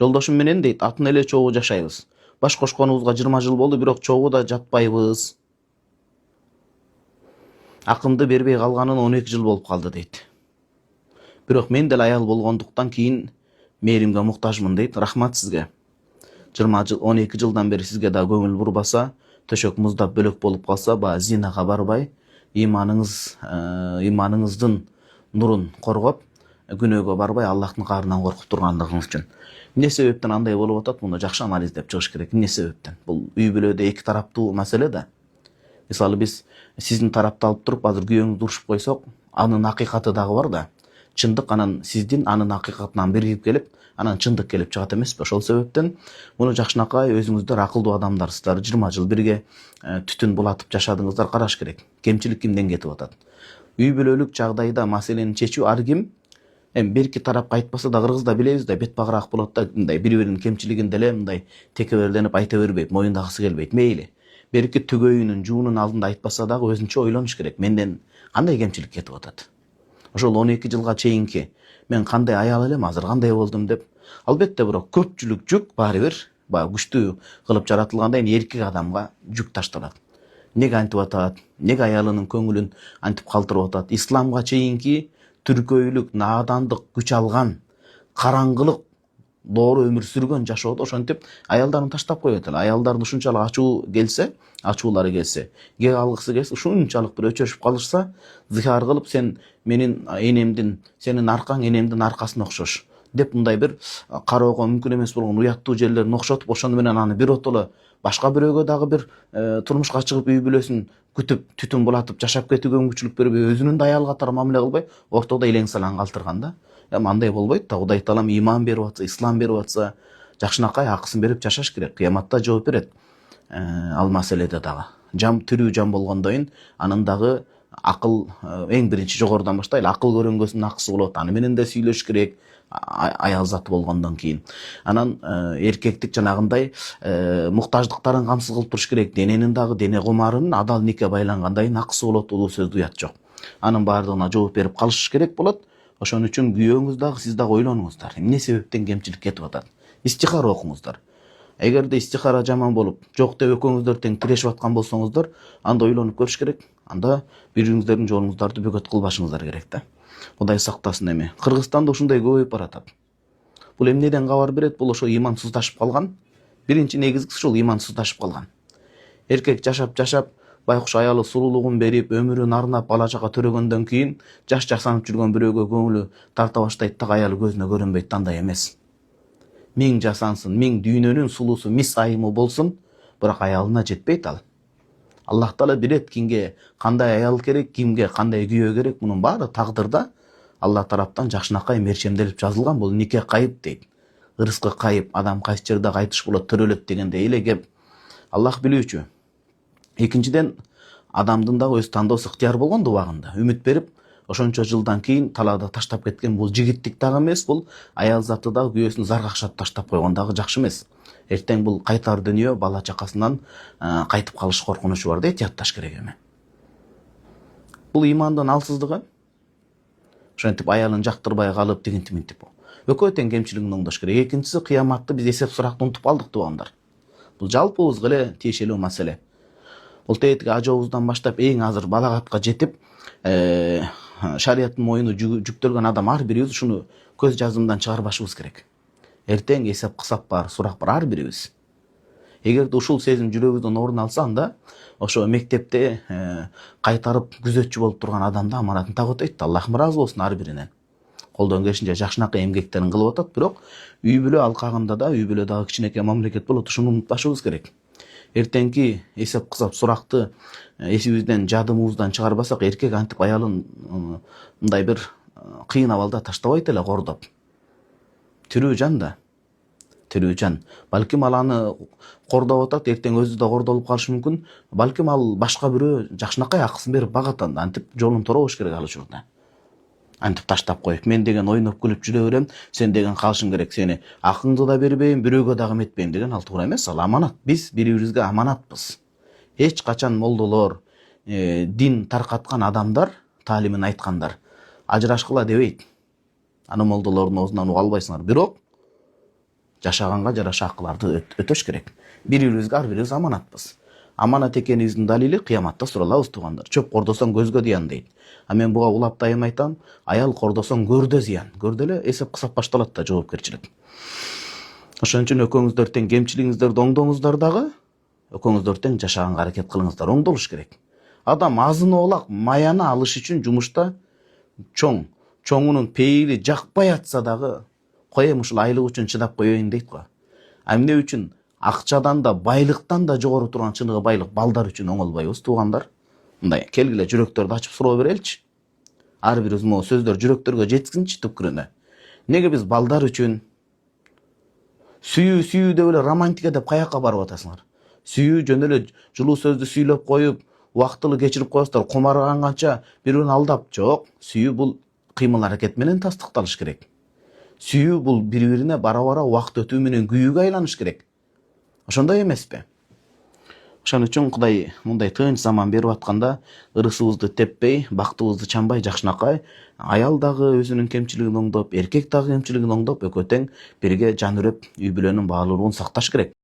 Жолдошум менен дейт, атын эле чогуу жашайбыз. Баш кошконубузга 20 жыл болду, бирок чогуу да жатпайбыз. Акымды бербей калганын 12 жыл болуп калды дейт. Бирок мен деле аял болгондуктан кийин мээримге муктажмын дейт. Рахмат сизге. 20 жыл, 12 жылдан бери сизге да көңүл бурбаса, төшөк муздап бөлөк болуп калса, баягы зинага барбай, иманыңыздын нурун коргоп, күнөөгө барбай, Аллахтын каарынан коркуп тургандыгыңыз үчүн. Эмне себептен андай болуп атат? Муну жакшы анализдеп чыгыш керек. Эмне себептен? Бул үй бүлөдө эки тараптуу маселе да. Мисалы биз сиздин тарапты алып туруп, азыр күйөөңүздү урушуп койсок, анын акыйкаты дагы бар да. Чындык анан сиздин анын акыйкатынан биригип келип, анан чындык келип чыгат эмеспи? Ошол себептен муну жакшынакай өзүңүздөр акылдуу адамдарсыздар. 20 жыл бирге түтүн булатып жашадыңыздар, караш керек. Кемчилик кимден кетип атат? Үй бүлөлүк жагдайда маселени чечүү ар ким бирки тарапка айтпаса да кыргызда билебиз да, бет багыраак болот да, мындай бири-биринин кемчилигин деле мындай текеберленип айта бербейт, моюндагысы келбейт. Мейли. Берки түгөйүнүн, жуунун алдында айтпаса дагы өзүнчө ойлонуш керек. Менден кандай кемчилик кетип атат? Ошол 12 жылга чейинки мен кандай аял элем, азыр кандай болдум деп. Албетте бирок көпчүлүк жүк баары бир баягы күчтүү кылып жаратылгандай эркек адамга жүк ташталат. Неге антип атат? Неге аялынын көңүлүн антип калтырып атат? Исламга чейинки түркөйлүк, наадандык, күч алган, караңгылык доору өмүр сүргөн жашоодо ошентип аялдарын таштап коет эле. Аялдардын ушунчалык ачуулары келсе, кек алгысы келсе, ушунчалык бир өчөшүп калышса, зыхар кылып, сен менин энемдин, сенин аркаң энемдин аркасына окшош деп мындай бир кароого мүмкүн эмес болгон уяттуу жерлерин окшотуп, ошону менен аны биротоло башка бирөөгө дагы бир турмушка чыгып үй бүлөсүн күтүп, түтүн булатып жашап кетүүгө мүмкүнчүлүк бербей, өзүнүн да аялы катары мамиле кылбай, ортодо илең салаң калтырган да. Андай болбойт да. Кудай таалам иман берип атса, ислам берип атса, жакшынакай акысын берип жашаш керек. Кыяматта жооп берет. Ал маселеде дагы. Жам тирүү жан болгондойн, анын дагы акыл эң биринчи жогорудан баштайлы, акыл көрөнгөсүнүн акысы болот. Аны менен да сүйлөш керек. Аял заты болгондон кийин. Анан эркектик жанагындай муктаждыктарын камсыз кылып туруш керек. Дененин дагы, дене кумарынын адал нике байлангандайын акысы болот, улуу сөздү уят жок. Анын баардыгына жооп берип калыш керек болот. Ошон үчүн күйөөңүз дагы, сиз дагы ойлонуңуздар. Эмне себептен кемчилик кетип атат? Истихара окуңуздар. Эгерде истихара жаман болуп, жок деп экөөңүздөр тең тирешип аткан болсоңуздар, анда ойлонуп көрүш керек. Анда бириңиздердин жолуңуздарды бөгөт кылбашыңыздар керек да. Кудай сактасын эми. Кыргызстанда ушундай көбөйүп баратат. Бул эмнеден кабар берет? Бул ошо имансыздашып калган. Биринчи негизгиси ушул имансыздашып калган. Эркек жашап байкуш аялы сулуулугун берип, өмүрүн арнап, бала чага төрөгөндөн кийин жаш жасанып жүргөн бирөөгө көңүлү тарта баштайт да, аялы көзүнө көрүнбөйт, андай эмес. 1000 жасансын, 1000 дүйнөнүн сулуусу мис айымы болсун, бирок аялына жетпейт ал. Аллах таала билет кимге кандай аял керек, кимге кандай күйөө керек. Мунун баары тагдырда Аллах тараптан жакшынакай мерчемделип жазылган. Бул нике кайып дейт. Ырыскы кайып, адам кайсы жерде кайтыш болот, төрөлөт дегендей эле кеп. Аллах билүүчү. Экинчиден, адамдын дагы өз тандоосу ыктыяр болгонду убагында. Үмүт берип, ошончо жылдан кийин талаада таштап кеткен бул жигиттик дагы эмес, бул аял заты дагы күйөөсүн заргакшап таштап койгон дагы жакшы эмес. Эртең бул кайтар дүнүйө, бала чакасынан кайтып калыш коркунучу бар да, этиятташ керек эми. Бул имандын алсыздыгы. Ошентип аялын жактырбай калып, тигинтип. Экөө тең кемчилигин оңдош керек. Экинчиси, кыяматты биз эсеп суракты унутуп калдык туугандар. Бул жалпыбызга эле тиешелүү маселе. Бул тетиги ажообуздан баштап эң азыр балагатка жетип, шарияттын моюну жүктөлгөн адам ар бирибиз ушуну көз жазымдан чыгарбашыбыз керек. Эртең эсеп кысап бар, сурак бар ар бирибиз. Эгерде ушул сезим жүрөгүбүздөн орун алса, анда ошо мектепте кайтарып күзөтчү болуп турган адамды аманатын так өтөйт. Аллахым ыраазы болсун ар биринен. Колдон келишинче жакшынакай эмгектерин кылып атат, бирок үй бүлө алкагында да, үй бүлө дагы кичинекей мамлекет болот. Ушуну унутпашыбыз керек. Эртеңки эсеп кысап суракты эсибизден, жадымыбыздан чыгарбасак, эркек антип аялын мындай бир кыйын абалда таштабайт эле кордоп. Тирүү жан да. Тирүү жан. Балким ал аны кордоп атат, эртең өзү да кордолуп калышы мүмкүн. Балким ал башка бирөө жакшынакай акысын берип багат анда. Антип жолун торобош керек ал учурда. Антип таштап коюп, мен деген ойноп күлүп жүрө берем, сен деген калышың керек, сени акыңды да бербейм, бирөөгө дагы эметпейм деген ал туура эмес. Ал аманат. Биз бири-бирибизге аманатпыз. Эч качан молдолор, дин таркаткан адамдар, таалимин айткандар ажырашкыла дебейт. Аны молдолордун оозунан уга албайсыңар. Бирок жашаганга жараша акыларды өтөш керек. Бири бирибизге ар бирибиз аманатпыз. Аманат экенибиздин далили кыяматта суралабыз туугандар. Чөп кордосоң көзгө зыян дейт. А мен буга улап дайым айтам, аял кордосоң көрдө зыян. Көрдө эле эсеп кысап башталат да жоопкерчилик. Ошон үчүн экөөңүздөр тең кемчилигиңиздерди оңдоңуздар дагы, экөөңүздөр тең жашаганга аракет кылыңыздар, оңдолуш керек. Адам азын оолак маяны алыш үчүн жумушта чоңунун пейили жакпай атса дагы коем ушул айлык үчүн чыдап коеюн дейт го. А эмне үчүн акчадан да байлыктан да жогору турган чыныгы байлык балдар үчүн оңолбойбуз туугандар? Мындай келгиле жүрөктөрдү ачып суроо береличи. Ар бирибиз могу сөздөр жүрөктөргө жетсинчи түпкүрүнө. Неге биз балдар үчүн сүйүү деп эле романтика деп каяка барып атасыңар? Сүйүү жөн эле жылуу сөздү сүйлөп коюп, убактылуу кечирип коесуздар, кумарганганча бири-бирин алдап. Жок, сүйүү бул кыймыл аракет менен тастыкталыш керек. Сүйүү бул бири-бирине бара-бара убакыт өтүү менен күйүүгө айланыш керек. Ошондой эмеспи? Ошон үчүн Кудай мындай тынч заман берип атканда ырысыбызды теппей, бактыбызды чамбай жакшынакай, аял дагы өзүнүн кемчилигин оңдоп, эркек дагы кемчилигин оңдоп, экөө тең бирге жан үрөп үй бүлөнүн баалуулугун сакташ керек.